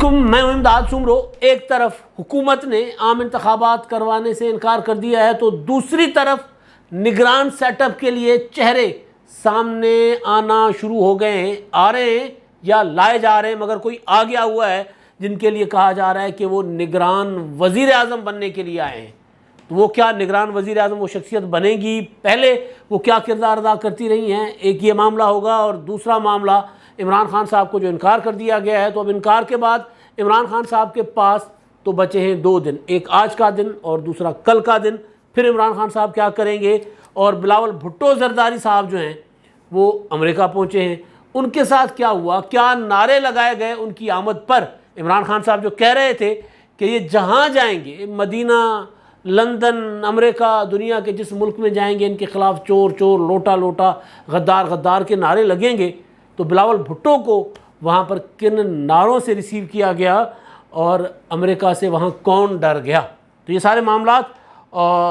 علیکم، میں ہوں امداد سمرو۔ ایک طرف حکومت نے عام انتخابات کروانے سے انکار کر دیا ہے تو دوسری طرف نگران سیٹ اپ کے لیے چہرے سامنے آنا شروع ہو گئے ہیں، آ رہے ہیں یا لائے جا رہے ہیں، مگر کوئی آ گیا ہوا ہے جن کے لیے کہا جا رہا ہے کہ وہ نگران وزیر اعظم بننے کے لیے آئے ہیں۔ تو وہ کیا نگران وزیر اعظم وہ شخصیت بنے گی، پہلے وہ کیا کردار ادا کرتی رہی ہیں، ایک یہ معاملہ ہوگا، اور دوسرا معاملہ عمران خان صاحب کو جو انکار کر دیا گیا ہے، تو اب انکار کے بعد عمران خان صاحب کے پاس تو بچے ہیں 2 دن، ایک آج کا دن اور دوسرا کل کا دن۔ پھر عمران خان صاحب کیا کریں گے؟ اور بلاول بھٹو زرداری صاحب جو ہیں وہ امریکہ پہنچے ہیں، ان کے ساتھ کیا ہوا، کیا نعرے لگائے گئے ان کی آمد پر؟ عمران خان صاحب جو کہہ رہے تھے کہ یہ جہاں جائیں گے، مدینہ، لندن، امریکہ، دنیا کے جس ملک میں جائیں گے ان کے خلاف چور چور، لوٹا لوٹا، غدار غدار کے نعرے لگیں گے، تو بلاول بھٹو کو وہاں پر کن نعروں سے ریسیو کیا گیا اور امریکہ سے وہاں کون ڈر گیا؟ تو یہ سارے معاملات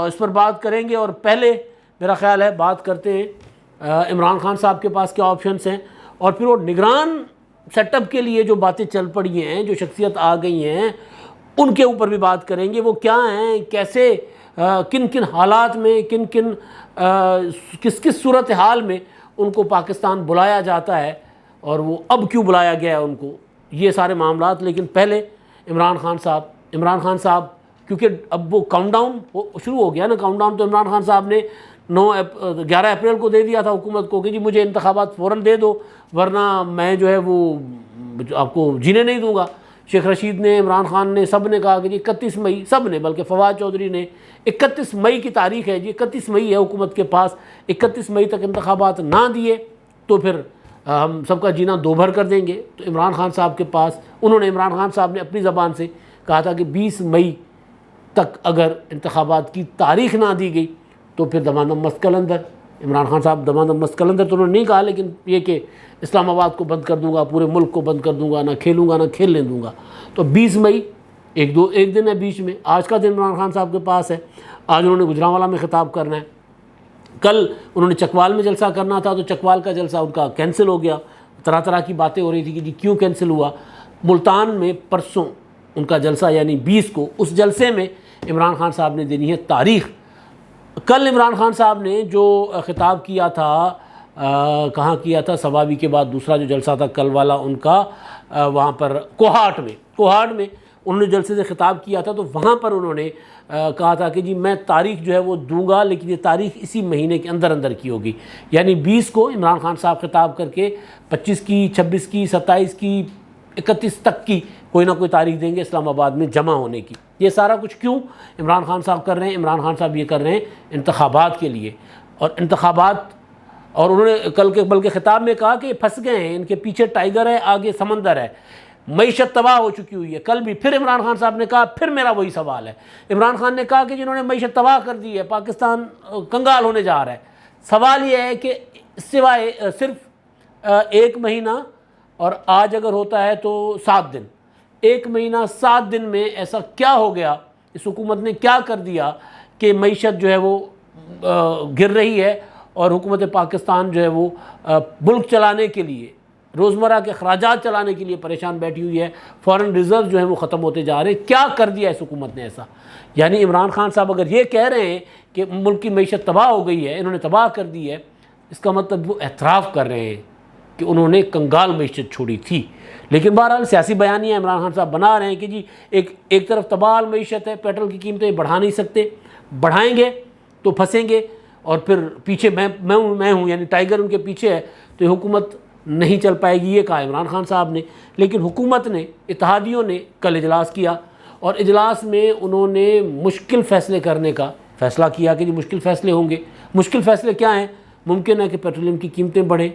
اس پر بات کریں گے، اور پہلے میرا خیال ہے بات کرتے ہیں عمران خان صاحب کے پاس کیا آپشنس ہیں، اور پھر وہ نگران سیٹ اپ کے لیے جو باتیں چل پڑی ہیں، جو شخصیت آ گئی ہیں، ان کے اوپر بھی بات کریں گے۔ وہ کیا ہیں، کیسے، کن کن حالات میں، کس کس صورتحال میں ان کو پاکستان بلایا جاتا ہے، اور وہ اب کیوں بلایا گیا ہے ان کو، یہ سارے معاملات۔ لیکن پہلے عمران خان صاحب کیونکہ اب وہ کاؤنٹ ڈاؤن شروع ہو گیا نا، کاؤنٹ ڈاؤن تو عمران خان صاحب نے 11 اپریل کو دے دیا تھا حکومت کو کہ جی مجھے انتخابات فوراً دے دو، ورنہ میں جو ہے وہ آپ کو جینے نہیں دوں گا۔ شیخ رشید نے، عمران خان نے، سب نے کہا کہ جی 31 مئی، سب نے، بلکہ فواد چودھری نے، 31 مئی کی تاریخ ہے جی، 31 مئی ہے حکومت کے پاس، 31 مئی تک انتخابات نہ دیے تو پھر ہم سب کا جینا دوبھر کر دیں گے۔ تو عمران خان صاحب کے پاس عمران خان صاحب نے اپنی زبان سے کہا تھا کہ 20 مئی تک اگر انتخابات کی تاریخ نہ دی گئی تو پھر دمادم مست قلندر۔ عمران خان صاحب دمادم مست قلندر تو انہوں نے نہیں کہا، لیکن یہ کہ اسلام آباد کو بند کر دوں گا، پورے ملک کو بند کر دوں گا، نہ کھیلوں گا نہ کھیلنے دوں گا۔ تو 20 مئی ایک دن ہے بیچ میں، آج کا دن عمران خان صاحب کے پاس ہے، آج انہوں نے گجرانوالہ میں خطاب کرنا ہے، کل انہوں نے چکوال میں جلسہ کرنا تھا تو چکوال کا جلسہ ان کا کینسل ہو گیا۔ طرح طرح کی باتیں ہو رہی تھی کہ جی کیوں کینسل ہوا۔ ملتان میں پرسوں ان کا جلسہ یعنی 20 کو، اس جلسے میں عمران خان صاحب نے دینی ہے تاریخ۔ کل عمران خان صاحب نے جو خطاب کیا تھا، کہاں کیا تھا، سوابی کے بعد دوسرا جو جلسہ تھا کل والا ان کا، وہاں پر کوہاٹ میں انہوں نے جلسے سے خطاب کیا تھا، تو وہاں پر انہوں نے کہا تھا کہ جی میں تاریخ جو ہے وہ دوں گا، لیکن یہ تاریخ اسی مہینے کے اندر کی ہوگی، یعنی 20 کو عمران خان صاحب خطاب کر کے 25 کی، 26 کی، 27 کی، 31 تک کی کوئی نہ کوئی تاریخ دیں گے اسلام آباد میں جمع ہونے کی۔ یہ سارا کچھ کیوں عمران خان صاحب کر رہے ہیں؟ عمران خان صاحب یہ کر رہے ہیں انتخابات کے لیے، اور انہوں نے کل کے بلکہ خطاب میں کہا کہ یہ پھنس گئے ہیں، ان کے پیچھے ٹائیگر ہے، آگے سمندر ہے، معیشت تباہ ہو چکی ہوئی ہے۔ کل بھی پھر عمران خان صاحب نے کہا، پھر میرا وہی سوال ہے، عمران خان نے کہا کہ جنہوں نے معیشت تباہ کر دی ہے، پاکستان کنگال ہونے جا رہا ہے۔ سوال یہ ہے کہ سوائے صرف 1 مہینہ، اور آج اگر ہوتا ہے تو 7 دن، 1 مہینہ 7 دن میں ایسا کیا ہو گیا، اس حکومت نے کیا کر دیا کہ معیشت جو ہے وہ گر رہی ہے، اور حکومت پاکستان جو ہے وہ ملک چلانے کے لیے، روزمرہ کے اخراجات چلانے کے لیے پریشان بیٹھی ہوئی ہے، فارن ریزرو جو ہیں وہ ختم ہوتے جا رہے ہیں۔ کیا کر دیا اس حکومت نے ایسا؟ یعنی عمران خان صاحب اگر یہ کہہ رہے ہیں کہ ملک کی معیشت تباہ ہو گئی ہے، انہوں نے تباہ کر دی ہے، اس کا مطلب وہ اعتراف کر رہے ہیں کہ انہوں نے کنگال معیشت چھوڑی تھی۔ لیکن بہرحال سیاسی بیانیہ عمران خان صاحب بنا رہے ہیں کہ جی ایک طرف تباہ معیشت ہے، پیٹرول کی قیمتیں بڑھا نہیں سکتے، بڑھائیں گے تو پھنسیں گے، اور پھر پیچھے میں ہوں یعنی ٹائیگر ان کے پیچھے ہے، تو یہ حکومت نہیں چل پائے گی، یہ کہا عمران خان صاحب نے۔ لیکن حکومت نے، اتحادیوں نے کل اجلاس کیا، اور اجلاس میں انہوں نے مشکل فیصلے کرنے کا فیصلہ کیا کہ جی مشکل فیصلے ہوں گے۔ مشکل فیصلے کیا ہیں؟ ممکن ہے کہ پیٹرولیم کی قیمتیں بڑھیں۔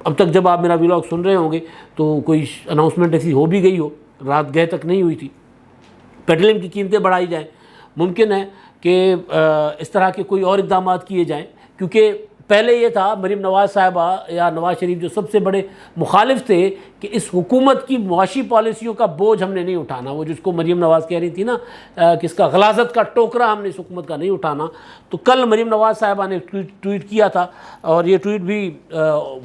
اب تک جب آپ میرا ویلاگ سن رہے ہوں گے تو کوئی اناؤنسمنٹ ایسی ہو بھی گئی ہو، رات گئے تک نہیں ہوئی تھی، پیٹرولیم کی قیمتیں بڑھائی جائیں۔ ممکن ہے کہ اس طرح کے کوئی اور اقدامات کیے جائیں، کیونکہ پہلے یہ تھا مریم نواز صاحبہ یا نواز شریف جو سب سے بڑے مخالف تھے کہ اس حکومت کی معاشی پالیسیوں کا بوجھ ہم نے نہیں اٹھانا، وہ جس کو مریم نواز کہہ رہی تھی نا کہ اس کا غلاظت کا ٹوکرا ہم نے اس حکومت کا نہیں اٹھانا۔ تو کل مریم نواز صاحبہ نے ٹویٹ کیا تھا، اور یہ ٹویٹ بھی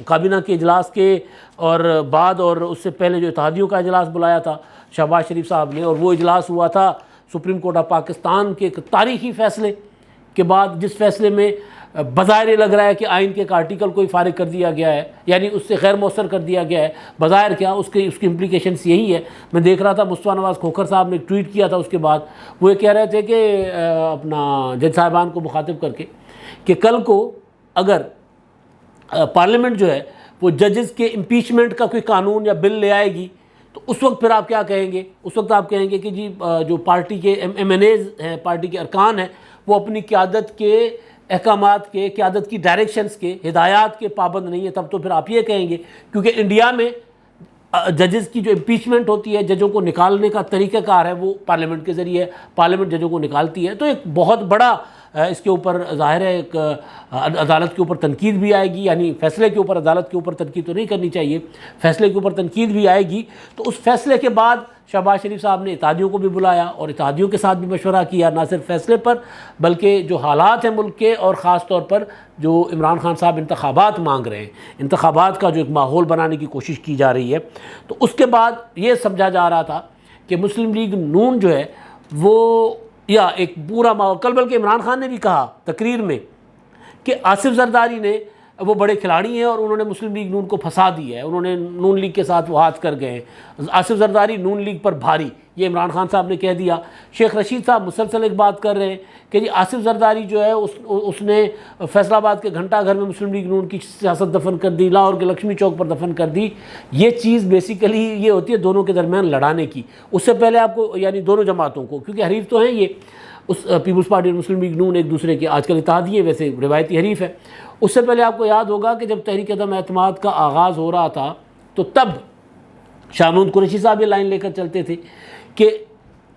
کابینہ کے اجلاس کے اور بعد، اور اس سے پہلے جو اتحادیوں کا اجلاس بلایا تھا شہباز شریف صاحب نے، اور وہ اجلاس ہوا تھا سپریم کورٹ آف پاکستان کے ایک تاریخی فیصلے کے بعد، جس فیصلے میں بظاہر یہ لگ رہا ہے کہ آئین کے ایک آرٹیکل کو ہی فارغ کر دیا گیا ہے، یعنی اس سے غیر مؤثر کر دیا گیا ہے۔ بظاہر کیا اس کی امپلیکیشنس یہی ہے۔ میں دیکھ رہا تھا مصطفیٰ نواز کھوکھر صاحب نے ٹویٹ کیا تھا اس کے بعد، وہ یہ کہہ رہے تھے کہ اپنا جج صاحبان کو مخاطب کر کے کہ کل کو اگر پارلیمنٹ جو ہے وہ ججز کے امپیچمنٹ کا کوئی قانون یا بل لے آئے گی تو اس وقت پھر آپ کیا کہیں گے؟ اس وقت آپ کہیں گے کہ جی جو پارٹی کے ایم این ایز ہیں، پارٹی کے ارکان ہیں، وہ اپنی قیادت کے احکامات کے، قیادت کی ڈائریکشنز کے، ہدایات کے پابند نہیں ہے۔ تب تو پھر آپ یہ کہیں گے، کیونکہ انڈیا میں ججز کی جو امپیچمنٹ ہوتی ہے، ججوں کو نکالنے کا طریقہ کار ہے وہ پارلیمنٹ کے ذریعے، پارلیمنٹ ججوں کو نکالتی ہے۔ تو ایک بہت بڑا اس کے اوپر ظاہر ہے ایک عدالت کے اوپر تنقید بھی آئے گی، یعنی فیصلے کے اوپر عدالت کے اوپر تنقید تو نہیں کرنی چاہیے، فیصلے کے اوپر تنقید بھی آئے گی۔ تو اس فیصلے کے بعد شہباز شریف صاحب نے اتحادیوں کو بھی بلایا اور اتحادیوں کے ساتھ بھی مشورہ کیا، نہ صرف فیصلے پر بلکہ جو حالات ہیں ملک کے، اور خاص طور پر جو عمران خان صاحب انتخابات مانگ رہے ہیں، انتخابات کا جو ایک ماحول بنانے کی کوشش کی جا رہی ہے۔ تو اس کے بعد یہ سمجھا جا رہا تھا کہ مسلم لیگ نون جو ہے وہ یا ایک پورا ماحول، کل بلکہ عمران خان نے بھی کہا تقریر میں کہ آصف زرداری نے، وہ بڑے کھلاڑی ہیں اور انہوں نے مسلم لیگ نون کو پھنسا دیا ہے، انہوں نے نون لیگ کے ساتھ وہ ہاتھ کر گئے ہیں، آصف زرداری نون لیگ پر بھاری، یہ عمران خان صاحب نے کہہ دیا۔ شیخ رشید صاحب مسلسل ایک بات کر رہے ہیں کہ جی آصف زرداری جو ہے اس نے فیصل آباد کے گھنٹہ گھر میں مسلم لیگ نون کی سیاست دفن کر دی، لاہور کے لکشمی چوک پر دفن کر دی۔ یہ چیز بیسیکلی یہ ہوتی ہے دونوں کے درمیان لڑانے کی۔ اس سے پہلے آپ کو، یعنی دونوں جماعتوں کو، کیونکہ حریف تو ہیں یہ، اس پیپلز پارٹی اور مسلم لیگ نون ایک دوسرے کے آج کل اتحادی ہے، ویسے روایتی حریف ہے۔ اس سے پہلے آپ کو یاد ہوگا کہ جب تحریک عدم اعتماد کا آغاز ہو رہا تھا تو تب شاہ محمود قریشی صاحب یہ لائن لے کر چلتے تھے کہ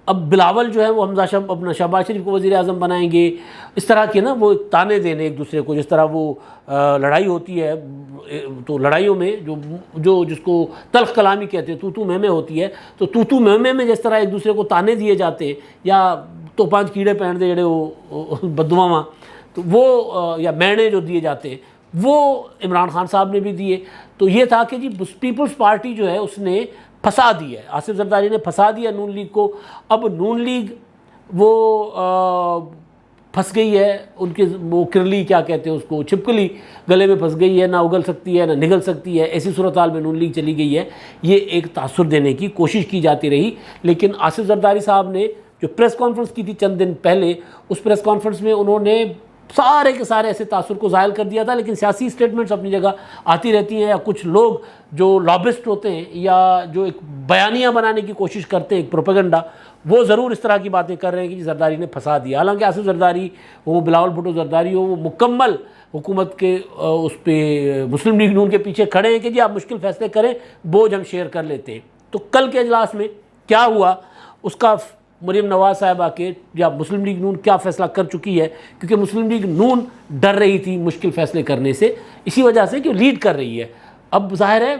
اب بلاول جو ہے وہ حمزہ اپنا شہباز شریف کو وزیر اعظم بنائیں گے، اس طرح کے نا وہ تانے دینے ایک دوسرے کو، جس طرح وہ لڑائی ہوتی ہے تو لڑائیوں میں جو جس کو تلخ کلامی کہتے ہیں، تو میں ہوتی ہے، تو تو میں جس طرح ایک دوسرے کو تانے دیے جاتے یا تو پانچ کیڑے پہن دے جڑے وہ بدواواں، تو وہ یا مینے جو دیے جاتے ہیں وہ عمران خان صاحب نے بھی دیے۔ تو یہ تھا کہ جی پیپلز پارٹی جو ہے اس نے پھنسا دی ہے، آصف زرداری نے پھنسا دیا نون لیگ کو۔ اب نون لیگ وہ پھنس گئی ہے، ان کے وہ کرلی کیا کہتے ہیں اس کو، چھپکلی گلے میں پھنس گئی ہے، نہ اگل سکتی ہے نہ نگل سکتی ہے، ایسی صورتحال میں نون لیگ چلی گئی ہے۔ یہ ایک تاثر دینے کی کوشش کی جاتی رہی، لیکن آصف زرداری صاحب نے جو پریس کانفرنس کی تھی چند دن پہلے، اس پریس کانفرنس میں انہوں نے سارے کے سارے ایسے تاثر کو زائل کر دیا تھا۔ لیکن سیاسی سٹیٹمنٹس اپنی جگہ آتی رہتی ہیں، یا کچھ لوگ جو لابسٹ ہوتے ہیں یا جو ایک بیانیہ بنانے کی کوشش کرتے ہیں، ایک پروپیگنڈا، وہ ضرور اس طرح کی باتیں کر رہے ہیں کہ زرداری نے پھنسا دیا۔ حالانکہ آصف زرداری وہ بلاول بھٹو زرداری ہو، وہ مکمل حکومت کے اس پہ مسلم لیگ نون کے پیچھے کھڑے ہیں کہ جی آپ مشکل فیصلے کریں، بوجھ ہم شیئر کر لیتے ہیں۔ تو کل کے اجلاس میں کیا ہوا، اس کا مریم نواز صاحبہ کے یا مسلم لیگ نون کیا فیصلہ کر چکی ہے، کیونکہ مسلم لیگ نون ڈر رہی تھی مشکل فیصلے کرنے سے، اسی وجہ سے کہ لیڈ کر رہی ہے۔ اب ظاہر ہے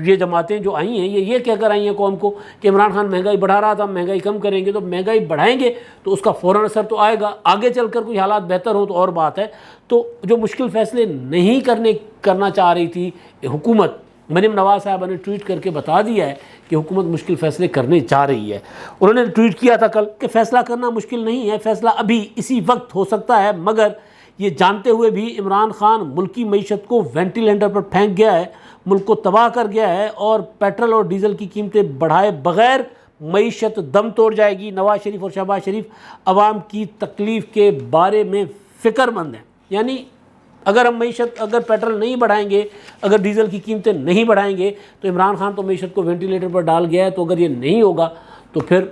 یہ جماعتیں جو آئی ہیں یہ کہہ کر آئی ہیں قوم کو کہ عمران خان مہنگائی بڑھا رہا تھا، مہنگائی کم کریں گے، تو مہنگائی بڑھائیں گے تو اس کا فوراً اثر تو آئے گا، آگے چل کر کوئی حالات بہتر ہوں تو اور بات ہے۔ تو جو مشکل فیصلے نہیں کرنا چاہ رہی تھی حکومت، مریم نواز صاحبہ نے ٹویٹ کر کے بتا دیا ہے کہ حکومت مشکل فیصلے کرنے جا رہی ہے۔ انہوں نے ٹویٹ کیا تھا کل کہ فیصلہ کرنا مشکل نہیں ہے، فیصلہ ابھی اسی وقت ہو سکتا ہے، مگر یہ جانتے ہوئے بھی عمران خان ملکی معیشت کو وینٹیلیٹر پر پھینک گیا ہے، ملک کو تباہ کر گیا ہے، اور پیٹرول اور ڈیزل کی قیمتیں بڑھائے بغیر معیشت دم توڑ جائے گی۔ نواز شریف اور شہباز شریف عوام کی تکلیف کے بارے میں فکر مند ہیں، یعنی اگر پیٹرول نہیں بڑھائیں گے، اگر ڈیزل کی قیمتیں نہیں بڑھائیں گے تو عمران خان تو معیشت کو وینٹیلیٹر پر ڈال گیا ہے، تو اگر یہ نہیں ہوگا تو پھر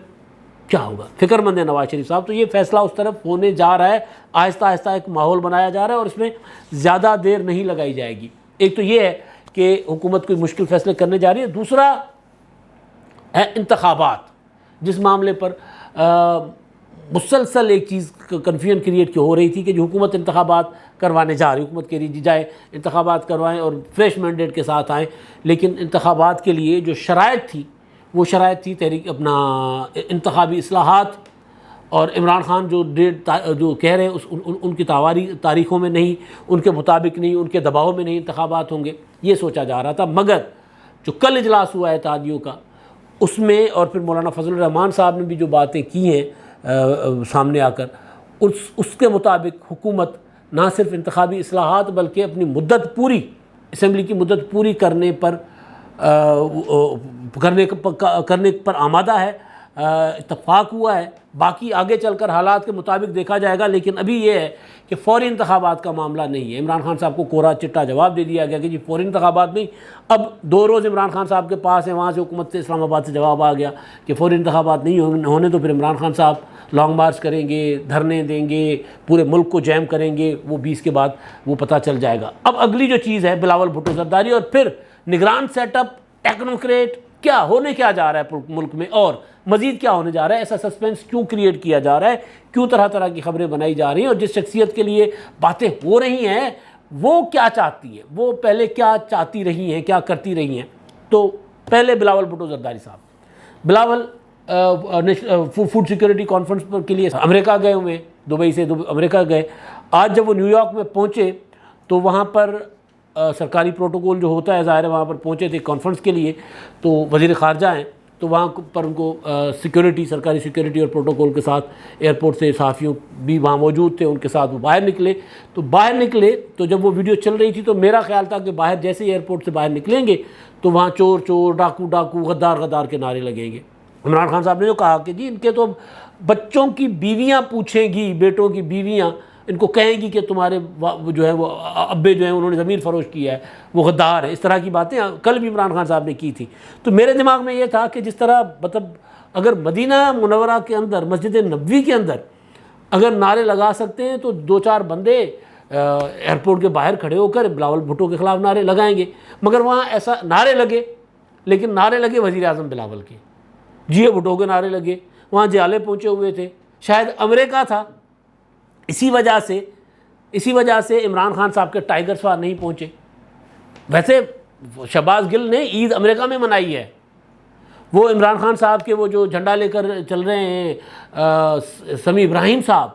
کیا ہوگا؟ فکر مند ہے نواز شریف صاحب۔ تو یہ فیصلہ اس طرف ہونے جا رہا ہے، آہستہ آہستہ ایک ماحول بنایا جا رہا ہے، اور اس میں زیادہ دیر نہیں لگائی جائے گی۔ ایک تو یہ ہے کہ حکومت کوئی مشکل فیصلے کرنے جا رہی ہے، دوسرا ہے انتخابات، جس معاملے پر مسلسل ایک چیز کنفیوژن کریٹ ہو رہی تھی کہ جو حکومت انتخابات کروانے جا رہی، حکومت کہہ رہی جائے انتخابات کروائیں اور فریش مینڈیٹ کے ساتھ آئیں، لیکن انتخابات کے لیے جو شرائط تھی وہ شرائط تھی تحریک اپنا انتخابی اصلاحات، اور عمران خان جو ڈیٹ جو کہہ رہے ہیں ان کی تاریخوں میں نہیں، ان کے مطابق نہیں، ان کے دباؤ میں نہیں انتخابات ہوں گے، یہ سوچا جا رہا تھا۔ مگر جو کل اجلاس ہوا ہے اتحادیوں کا، اس میں اور پھر مولانا فضل الرحمان صاحب نے بھی جو باتیں کی ہیں سامنے آ کر، اس کے مطابق حکومت نہ صرف انتخابی اصلاحات بلکہ اپنی مدت پوری، اسمبلی کی مدت پوری کرنے پر آمادہ ہے، اتفاق ہوا ہے۔ باقی آگے چل کر حالات کے مطابق دیکھا جائے گا، لیکن ابھی یہ ہے کہ فوری انتخابات کا معاملہ نہیں ہے۔ عمران خان صاحب کو کورا چٹا جواب دے دیا گیا کہ جی فوری انتخابات نہیں۔ اب 2 روز عمران خان صاحب کے پاس ہیں، وہاں سے حکومت سے اسلام آباد سے جواب آ گیا کہ فوری انتخابات نہیں ہونے تو پھر عمران خان صاحب لانگ مارچ کریں گے، دھرنے دیں گے، پورے ملک کو جیم کریں گے، وہ 20 کے بعد وہ پتہ چل جائے گا۔ اب اگلی جو چیز ہے بلاول بھٹو زرداری اور پھر نگران سیٹ اپ، ٹیکنوکریٹ، کیا جا رہا ہے ملک میں اور مزید کیا ہونے جا رہا ہے، ایسا سسپینس کیوں کریٹ کیا جا رہا ہے، کیوں طرح طرح کی خبریں بنائی جا رہی ہیں، اور جس شخصیت کے لیے باتیں ہو رہی ہیں وہ کیا چاہتی ہے، وہ پہلے کیا چاہتی رہی ہیں، کیا کرتی رہی ہیں۔ تو پہلے بلاول بھٹو زرداری صاحب، بلاول فوڈ سیکورٹی کانفرنس کے لیے امریکہ گئے ہوئے، دبئی سے امریکہ گئے۔ آج جب وہ نیو یارک میں پہنچے تو وہاں پر سرکاری پروٹوکول جو ہوتا ہے ظاہر ہے وہاں پر پہنچے تھے کانفرنس کے لیے، تو وزیر خارجہ ہیں تو وہاں پر ان کو سیکورٹی، سرکاری سیکورٹی اور پروٹوکول کے ساتھ ایئرپورٹ سے صحافیوں بھی وہاں موجود تھے، ان کے ساتھ وہ باہر نکلے تو جب وہ ویڈیو چل رہی تھی تو میرا خیال تھا کہ باہر جیسے ہی ایئرپورٹ سے باہر نکلیں گے تو وہاں چور چور، ڈاکو ڈاکو، غدار غدار کے نعرے لگیں گے۔ عمران خان صاحب نے جو کہا کہ جی ان کے تو بچوں کی بیویاں پوچھیں گی، بیٹوں کی بیویاں ان کو کہیں گی کہ تمہارے جو ہے وہ ابے جو ہیں انہوں نے زمین فروش کیا ہے، وہ غدار ہے، اس طرح کی باتیں کل بھی عمران خان صاحب نے کی تھی۔ تو میرے دماغ میں یہ تھا کہ جس طرح مطلب اگر مدینہ منورہ کے اندر، مسجد نبوی کے اندر اگر نعرے لگا سکتے ہیں تو 2-4 بندے ایئرپورٹ کے باہر کھڑے ہو کر بلاول بھٹو کے خلاف نعرے لگائیں گے۔ مگر وہاں ایسا نعرے لگے وزیر اعظم بلاول کے، جی بھٹو کے نعرے لگے، وہاں جیالے پہنچے ہوئے تھے، شاید امریکہ تھا، اسی وجہ سے عمران خان صاحب کے ٹائیگر سوار نہیں پہنچے۔ ویسے شہباز گل نے عید امریکہ میں منائی ہے، وہ عمران خان صاحب کے وہ جو جھنڈا لے کر چل رہے ہیں سمیع ابراہیم صاحب،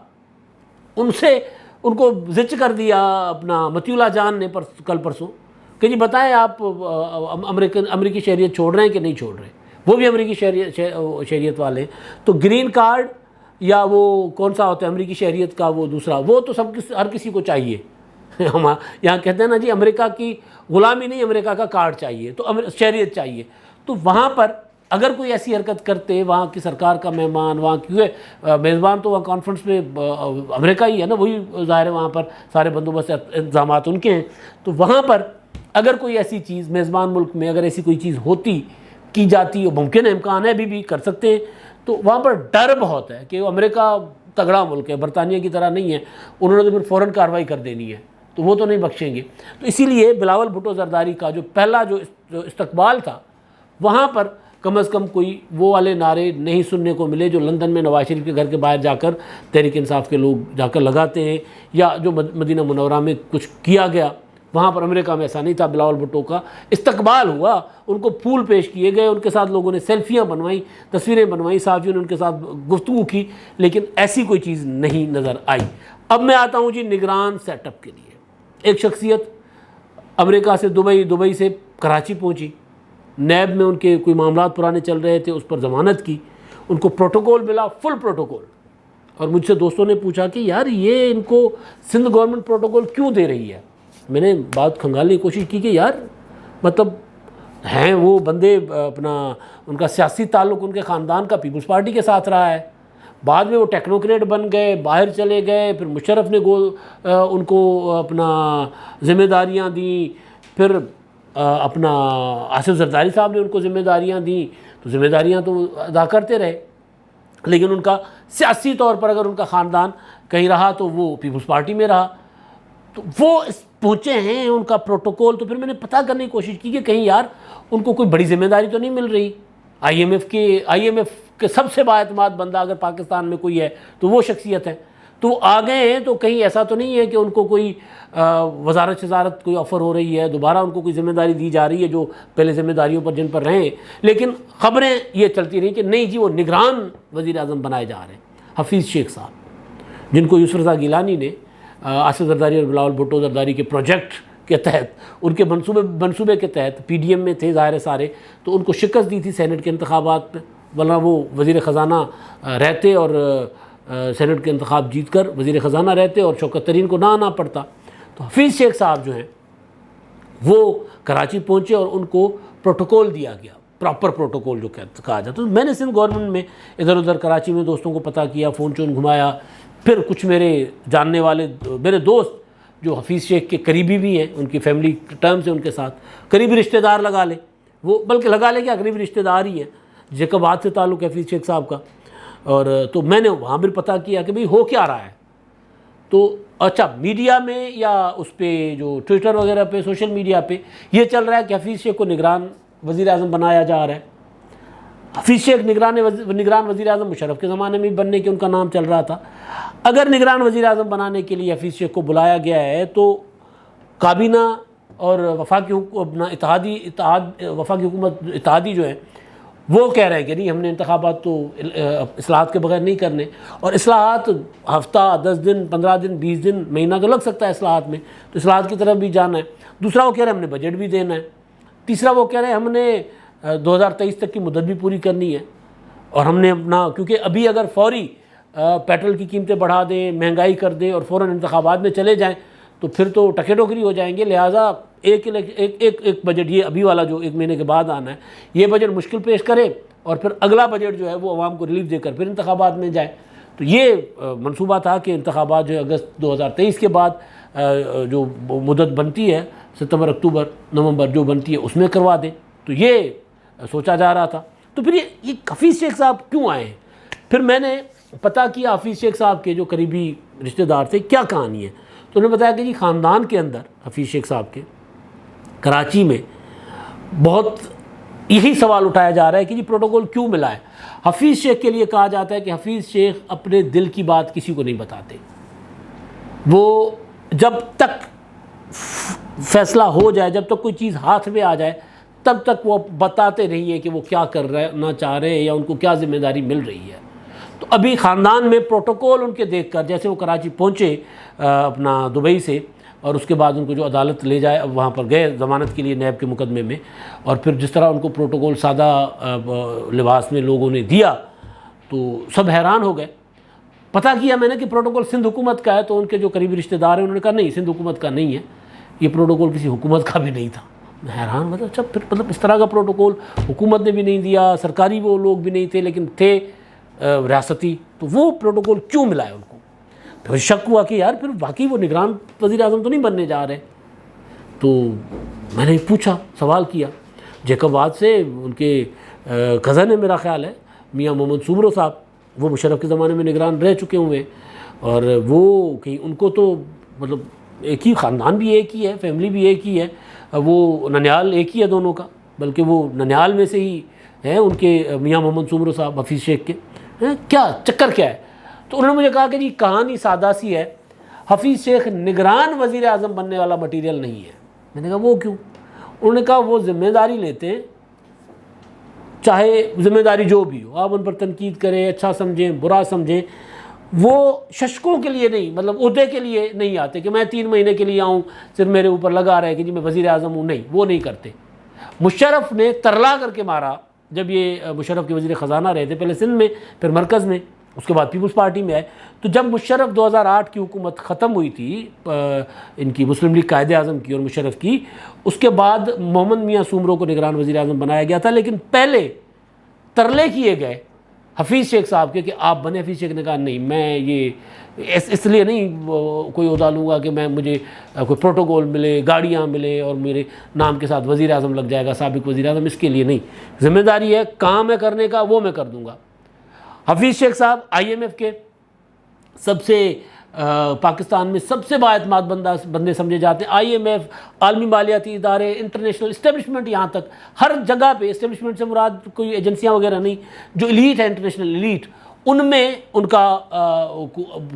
ان کو زچ کر دیا اپنا متی اللہ جان نے کل پرسوں کہ جی بتائیں آپ امریکی شہریت چھوڑ رہے ہیں کہ نہیں چھوڑ رہے، وہ بھی امریکی شہریت والے ہیں۔ تو گرین کارڈ یا وہ کون سا ہوتا ہے امریکی شہریت کا وہ دوسرا، وہ تو ہر کسی کو چاہیے۔ ہم یہاں کہتے ہیں نا جی امریکہ کی غلامی نہیں، امریکہ کا کارڈ چاہیے، تو شہریت چاہیے۔ تو وہاں پر اگر کوئی ایسی حرکت کرتے، وہاں کی سرکار کا مہمان، وہاں کیونکہ میزبان تو وہاں کانفرنس میں امریکہ ہی ہے نا، وہی ظاہر ہے وہاں پر سارے بندوبست انتظامات ان کے ہیں، تو وہاں پر اگر کوئی ایسی چیز میزبان ملک میں اگر ایسی کوئی چیز ہوتی، کی جاتی، ممکن ہے، امکان ہے، ابھی بھی کر سکتے ہیں، تو وہاں پر ڈر بہت ہے کہ امریکہ تگڑا ملک ہے، برطانیہ کی طرح نہیں ہے، انہوں نے تو پھر فوراً کارروائی کر دینی ہے، تو وہ تو نہیں بخشیں گے۔ تو اسی لیے بلاول بھٹو زرداری کا جو پہلا جو استقبال تھا، وہاں پر کم از کم کوئی وہ والے نعرے نہیں سننے کو ملے جو لندن میں نواز شریف کے گھر کے باہر جا کر تحریک انصاف کے لوگ جا کر لگاتے ہیں، یا جو مدینہ منورہ میں کچھ کیا گیا، وہاں پر امریکہ میں ایسا نہیں تھا۔ بلاول بھٹو کا استقبال ہوا، ان کو پھول پیش کیے گئے، ان کے ساتھ لوگوں نے سیلفیاں بنوائیں، تصویریں بنوائیں، صحافیوں نے ان کے ساتھ گفتگو کی، لیکن ایسی کوئی چیز نہیں نظر آئی۔ اب میں آتا ہوں جی نگران سیٹ اپ کے لیے۔ ایک شخصیت امریکہ سے دبئی سے کراچی پہنچی، نیب میں ان کے کوئی معاملات پرانے چل رہے تھے، اس پر ضمانت کی، ان کو پروٹوکول ملا، فل پروٹوکول، اور مجھ سے دوستوں نے پوچھا کہ یار یہ ان کو سندھ گورنمنٹ پروٹوکول کیوں دے رہی ہے؟ میں نے بات کھنگالنے کی کوشش کی کہ یار مطلب ہیں وہ بندے اپنا ان کا سیاسی تعلق ان کے خاندان کا پیپلز پارٹی کے ساتھ رہا ہے، بعد میں وہ ٹیکنوکریٹ بن گئے، باہر چلے گئے، پھر مشرف نے ان کو اپنا ذمہ داریاں دیں، پھر اپنا آصف زرداری صاحب نے ان کو ذمہ داریاں دیں، تو ذمہ داریاں تو ادا کرتے رہے، لیکن ان کا سیاسی طور پر اگر ان کا خاندان کہیں رہا تو وہ پیپلز پارٹی میں رہا، تو وہ پہنچے ہیں ان کا پروٹوکول۔ تو پھر میں نے پتہ کرنے کی کوشش کی کہ کہیں یار ان کو کوئی بڑی ذمہ داری تو نہیں مل رہی، آئی ایم ایف کے سب سے بااعتماد بندہ اگر پاکستان میں کوئی ہے تو وہ شخصیت ہے. تو آ گئے ہیں تو کہیں ایسا تو نہیں ہے کہ ان کو کوئی وزارت کوئی آفر ہو رہی ہے, دوبارہ ان کو کوئی ذمہ داری دی جا رہی ہے جو پہلے ذمہ داریوں پر جن پر رہے ہیں. لیکن خبریں یہ چلتی رہیں کہ نہیں جی وہ نگران وزیر اعظم بنائے جا رہے ہیں حفیظ شیخ صاحب, جن کو یوسف رضا گیلانی نے آصف زرداری اور بلاول بھٹو زرداری کے پروجیکٹ کے تحت, ان کے منصوبے کے تحت پی ڈی ایم میں تھے ظاہر سارے, تو ان کو شکست دی تھی سینٹ کے انتخابات میں, ورنہ وہ وزیر خزانہ رہتے اور سینٹ کے انتخاب جیت کر وزیر خزانہ رہتے اور شوکت ترین کو نہ آنا پڑتا. تو حفیظ شیخ صاحب جو ہیں وہ کراچی پہنچے اور ان کو پروٹوکول دیا گیا, پراپر پروٹوکول جو کہا جاتا. تو میں نے سندھ گورنمنٹ میں ادھر ادھر کراچی میں دوستوں کو پتہ کیا, فون چون گھمایا, پھر کچھ میرے جاننے والے میرے دوست جو حفیظ شیخ کے قریبی بھی ہیں, ان کی فیملی ٹرمز ہیں ان کے ساتھ, قریبی رشتہ دار لگا لیں, وہ بلکہ لگا لیں کیا قریبی رشتہ دار ہی ہیں, جیکب آباد سے تعلق ہے حفیظ شیخ صاحب کا. اور تو میں نے وہاں بھی پتہ کیا کہ بھئی ہو کیا رہا ہے. تو اچھا میڈیا میں یا اس پہ جو ٹویٹر وغیرہ پہ سوشل میڈیا پہ یہ چل رہا ہے کہ حفیظ شیخ کو نگران وزیر اعظم بنایا جا رہا ہے. حفیظ شیخ نگران وزیر اعظم مشرف کے زمانے میں بننے کے ان کا نام چل رہا تھا. اگر نگران وزیر اعظم بنانے کے لیے حفیظ شیخ کو بلایا گیا ہے تو کابینہ اور وفاقی حکومت اتحادی جو ہے وہ کہہ رہے ہیں کہ نہیں ہم نے انتخابات تو اصلاحات کے بغیر نہیں کرنے, اور اصلاحات ہفتہ 10 دن 15 دن 20 دن مہینہ تو لگ سکتا ہے اصلاحات میں, تو اصلاحات کی طرف بھی جانا ہے. دوسرا وہ کہہ رہے ہیں ہم نے بجٹ بھی دینا ہے. تیسرا وہ کہہ رہے ہیں ہم نے 2023 تک کی مدت بھی پوری کرنی ہے, اور ہم نے اپنا کیونکہ ابھی اگر فوری پیٹرول کی قیمتیں بڑھا دیں, مہنگائی کر دیں اور فوراً انتخابات میں چلے جائیں تو پھر تو ٹکے ٹوکری ہو جائیں گے. لہٰذا ایک بجٹ یہ ابھی والا جو 1 مہینے کے بعد آنا ہے یہ بجٹ مشکل پیش کرے, اور پھر اگلا بجٹ جو ہے وہ عوام کو ریلیف دے کر پھر انتخابات میں جائے. تو یہ منصوبہ تھا کہ انتخابات جو ہے اگست 2023 کے بعد جو مدت بنتی ہے ستمبر اکتوبر نومبر جو بنتی ہے اس میں کروا دیں. تو یہ سوچا جا رہا تھا. تو پھر یہ حفیظ شیخ صاحب کیوں آئے ہیں؟ پھر میں نے پتہ کیا حفیظ شیخ صاحب کے جو قریبی رشتہ دار تھے کیا کہانی ہے. تو انہوں نے بتایا کہ جی خاندان کے اندر حفیظ شیخ صاحب کے کراچی میں بہت یہی سوال اٹھایا جا رہا ہے کہ جی پروٹوکول کیوں ملا ہے. حفیظ شیخ کے لیے کہا جاتا ہے کہ حفیظ شیخ اپنے دل کی بات کسی کو نہیں بتاتے. وہ جب تک فیصلہ ہو جائے, جب تک کوئی چیز ہاتھ میں آ جائے تب تک وہ بتاتے نہیں ہیں کہ وہ کیا کرنا چاہ رہے ہیں یا ان کو کیا ذمہ داری مل رہی ہے. تو ابھی خاندان میں پروٹوکول ان کے دیکھ کر, جیسے وہ کراچی پہنچے اپنا دبئی سے, اور اس کے بعد ان کو جو عدالت لے جائے وہاں پر گئے ضمانت کے لیے نیب کے مقدمے میں, اور پھر جس طرح ان کو پروٹوکول سادہ لباس میں لوگوں نے دیا تو سب حیران ہو گئے. پتہ کیا میں نے کہ پروٹوکول سندھ حکومت کا ہے. تو ان کے جو قریبی رشتہ دار ہیں انہوں نے کہا نہیں سندھ حکومت کا نہیں ہے, یہ پروٹوکول کسی حکومت کا بھی نہیں تھا. میں حیران, مطلب اچھا پھر اس طرح کا پروٹوکول حکومت نے بھی نہیں دیا, سرکاری وہ لوگ بھی نہیں تھے لیکن تھے ریاستی, تو وہ پروٹوکول کیوں ملا ہے ان کو؟ پھر شک ہوا کہ یار پھر واقعی وہ نگران وزیر اعظم تو نہیں بننے جا رہے. تو میں نے پوچھا, سوال کیا جیکب آباد سے, ان کے کزن ہے میرا خیال ہے میاں محمد سومرو صاحب, وہ مشرف کے زمانے میں نگران رہ چکے ہوئے, اور وہ کہ ان کو تو مطلب ایک ہی خاندان بھی ایک ہی ہے, فیملی بھی ایک ہی ہے, وہ ننیال ایک ہی ہے دونوں کا, بلکہ وہ ننیال میں سے ہی ہیں ان کے میاں محمد سومرو صاحب حفیظ شیخ کے. کیا چکر کیا ہے؟ تو انہوں نے مجھے کہا کہ جی کہانی سادہ سی ہے, حفیظ شیخ نگران وزیر اعظم بننے والا مٹیریل نہیں ہے. میں نے کہا وہ کیوں؟ انہوں نے کہا وہ ذمہ داری لیتے ہیں, چاہے ذمہ داری جو بھی ہو, آپ ان پر تنقید کریں, اچھا سمجھیں برا سمجھیں, وہ ششکوں کے لیے نہیں, مطلب عہدے کے لیے نہیں آتے کہ میں 3 مہینے کے لیے آؤں صرف میرے اوپر لگا رہے کہ جی میں وزیر اعظم ہوں. نہیں, وہ نہیں کرتے. مشرف نے ترلا کر کے مارا جب یہ مشرف کے وزیر خزانہ رہے تھے, پہلے سندھ میں پھر مرکز میں, اس کے بعد پیپلز پارٹی میں آئے. تو جب مشرف 2008 کی حکومت ختم ہوئی تھی ان کی مسلم لیگ قائد اعظم کی اور مشرف کی, اس کے بعد محمد میاں سومرو کو نگران وزیر اعظم بنایا گیا تھا. لیکن پہلے ترلے کیے گئے حفیظ شیخ صاحب کے کہ آپ بنے. حفیظ شیخ نے کہا نہیں, میں یہ اس لیے نہیں کوئی عہدہ لوں گا کہ مجھے کوئی پروٹوکول ملے, گاڑیاں ملے اور میرے نام کے ساتھ وزیر اعظم لگ جائے گا, سابق وزیر اعظم, اس کے لیے نہیں. ذمہ داری ہے, کام ہے کرنے کا, وہ میں کر دوں گا. حفیظ شیخ صاحب IMF کے سب سے پاکستان میں سب سے بااعتماد بندے سمجھے جاتے ہیں. IMF، عالمی مالیاتی ادارے، انٹرنیشنل اسٹیبلشمنٹ، یہاں تک ہر جگہ پہ اسٹیبلشمنٹ سے مراد کوئی ایجنسیاں وغیرہ نہیں، جو ایلیٹ ہے، انٹرنیشنل ایلیٹ، ان میں ان کا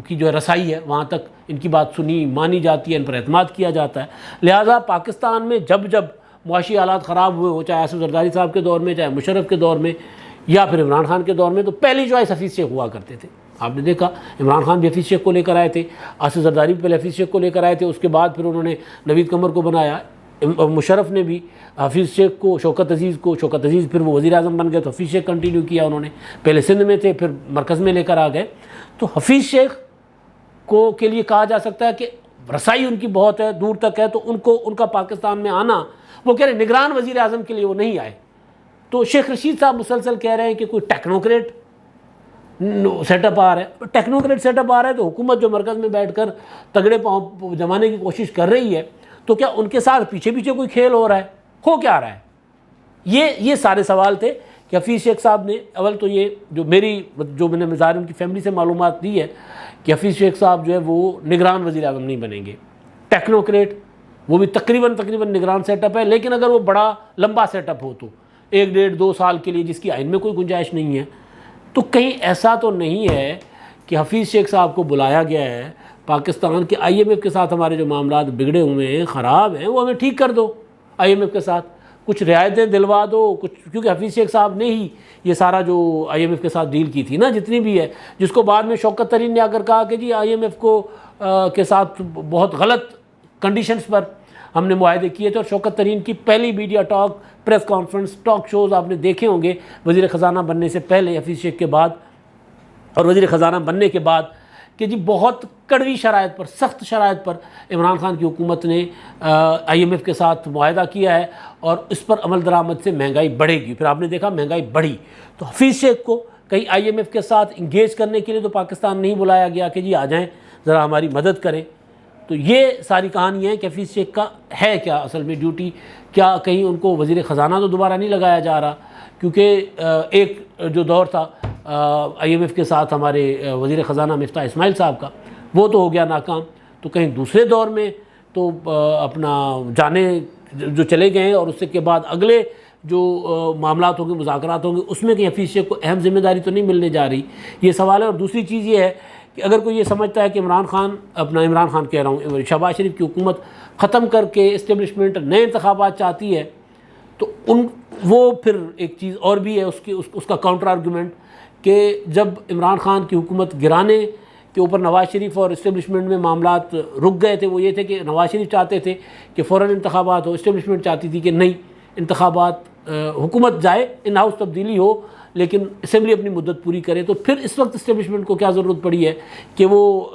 کی جو رسائی ہے وہاں تک ان کی بات سنی مانی جاتی ہے، ان پر اعتماد کیا جاتا ہے. لہٰذا پاکستان میں جب معاشی حالات خراب ہوئے ہو، چاہے آصف زرداری صاحب کے دور میں، چاہے مشرف کے دور میں، یا پھر عمران خان کے دور میں، تو پہلی چوائس حفیظ شیخ ہوا کرتے تھے. آپ نے دیکھا عمران خان بھی حفیظ شیخ کو لے کر آئے تھے، آصف زرداری بھی پہلے حفیظ شیخ کو لے کر آئے تھے، اس کے بعد پھر انہوں نے نوید قمر کو بنایا. مشرف نے بھی حفیظ شیخ کو، شوکت عزیز پھر وہ وزیر اعظم بن گئے تو حفیظ شیخ کنٹینیو کیا انہوں نے، پہلے سندھ میں تھے پھر مرکز میں لے کر آ گئے. تو حفیظ شیخ کو کے لیے کہا جا سکتا ہے کہ رسائی ان کی بہت ہے، دور تک ہے، تو ان کا پاکستان میں آنا، وہ کہہ رہے ہیں نگران وزیر اعظم کے لیے وہ نہیں آئے. تو شیخ رشید صاحب مسلسل کہہ رہے ہیں کہ کوئی ٹیکنوکریٹ سیٹ اپ آ رہا ہے. ٹیکنوکریٹ سیٹ اپ آ رہا ہے تو حکومت جو مرکز میں بیٹھ کر تگڑے پاؤں جمانے کی کوشش کر رہی ہے، تو کیا ان کے ساتھ پیچھے کوئی کھیل ہو رہا ہے؟ ہو کیا رہا ہے؟ یہ سارے سوال تھے کہ حفیظ شیخ صاحب نے، اول تو یہ جو میں نے ظاہر ان کی فیملی سے معلومات دی ہے کہ حفیظ شیخ صاحب جو ہے وہ نگران وزیر اعظم نہیں بنیں گے. ٹیکنوکریٹ وہ بھی تقریباً نگران سیٹ اپ ہے، لیکن اگر وہ بڑا لمبا سیٹ اپ ہو تو 1 ڈیڑھ 2 سال کے لیے، جس کی آئین میں کوئی گنجائش نہیں ہے. تو کہیں ایسا تو نہیں ہے کہ حفیظ شیخ صاحب کو بلایا گیا ہے پاکستان کے IMF کے ساتھ ہمارے جو معاملات بگڑے ہوئے ہیں، خراب ہیں، وہ ہمیں ٹھیک کر دو، IMF کے ساتھ کچھ رعایتیں دلوا دو کچھ، کیونکہ حفیظ شیخ صاحب نے ہی یہ سارا جو IMF کے ساتھ ڈیل کی تھی نا جتنی بھی ہے، جس کو بعد میں شوکت ترین نے آ کر کہا کہ جی IMF کو کے ساتھ بہت غلط کنڈیشنز پر ہم نے معاہدے کیے تھے. اور شوکت ترین کی پہلی media talk, press conference, talk shows آپ نے دیکھے ہوں گے وزیر خزانہ بننے سے پہلے، حفیظ شیخ کے بعد اور وزیر خزانہ بننے کے بعد، کہ جی بہت کڑوی شرائط پر، سخت شرائط پر عمران خان کی حکومت نے IMF کے ساتھ معاہدہ کیا ہے اور اس پر عمل درآمد سے مہنگائی بڑھے گی. پھر آپ نے دیکھا مہنگائی بڑھی. تو حفیظ شیخ کو کہیں IMF کے ساتھ انگیج کرنے کے لیے تو پاکستان نہیں بلایا گیا کہ جی آ جائیں ذرا ہماری مدد کریں. تو یہ ساری کہانی ہے کہ حفیظ شیخ کا ہے کیا اصل میں ڈیوٹی، کیا کہیں ان کو وزیر خزانہ تو دوبارہ نہیں لگایا جا رہا، کیونکہ ایک جو دور تھا IMF کے ساتھ ہمارے وزیر خزانہ مفتاح اسماعیل صاحب کا، وہ تو ہو گیا ناکام. تو کہیں دوسرے دور میں تو اپنا جانے جو چلے گئے ہیں، اور اس کے بعد اگلے جو معاملات ہوں گے، مذاکرات ہوں گے، اس میں کہیں حفیظ شیخ کو اہم ذمہ داری تو نہیں ملنے جا رہی. یہ سوال ہے. اور دوسری چیز یہ ہے کہ اگر کوئی یہ سمجھتا ہے کہ عمران خان کہہ رہا ہوں، شہباز شریف کی حکومت ختم کر کے اسٹیبلشمنٹ نئے انتخابات چاہتی ہے، تو وہ پھر ایک چیز اور بھی ہے اس کا کاؤنٹر آرگومنٹ، کہ جب عمران خان کی حکومت گرانے کے اوپر نواز شریف اور اسٹیبلشمنٹ میں معاملات رک گئے تھے. وہ یہ تھے کہ نواز شریف چاہتے تھے کہ فوراً انتخابات ہو، اسٹیبلشمنٹ چاہتی تھی کہ نہیں، انتخابات حکومت جائے، ان ہاؤس تبدیلی ہو، لیکن اسمبلی اپنی مدت پوری کرے. تو پھر اس وقت اسٹیبلشمنٹ کو کیا ضرورت پڑی ہے کہ وہ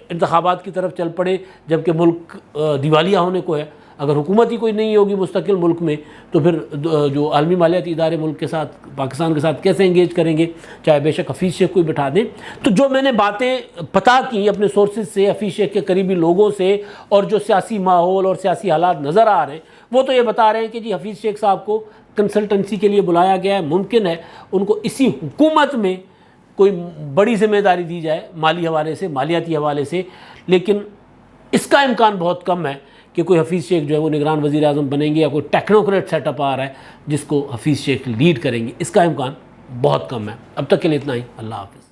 انتخابات کی طرف چل پڑے، جبکہ ملک دیوالیہ ہونے کو ہے. اگر حکومت ہی کوئی نہیں ہوگی مستقل ملک میں، تو پھر جو عالمی مالیاتی ادارے ملک کے ساتھ، پاکستان کے ساتھ کیسے انگیج کریں گے، چاہے بے شک حفیظ شیخ کو ہی بٹھا دیں. تو جو میں نے باتیں پتہ کی اپنے سورسز سے، حفیظ شیخ کے قریبی لوگوں سے، اور جو سیاسی ماحول اور سیاسی حالات نظر آ رہے ہیں، وہ تو یہ بتا رہے ہیں کہ جی حفیظ شیخ صاحب کو کنسلٹنسی کے لیے بلایا گیا ہے. ممکن ہے ان کو اسی حکومت میں کوئی بڑی ذمہ داری دی جائے مالی حوالے سے، مالیاتی حوالے سے، لیکن اس کا امکان بہت کم ہے کہ کوئی حفیظ شیخ جو ہے وہ نگران وزیر اعظم بنیں گے، یا کوئی ٹیکنوکریٹ سیٹ اپ آ رہا ہے جس کو حفیظ شیخ لیڈ کریں گے. اس کا امکان بہت کم ہے. اب تک کے لیے اتنا ہی. اللہ حافظ.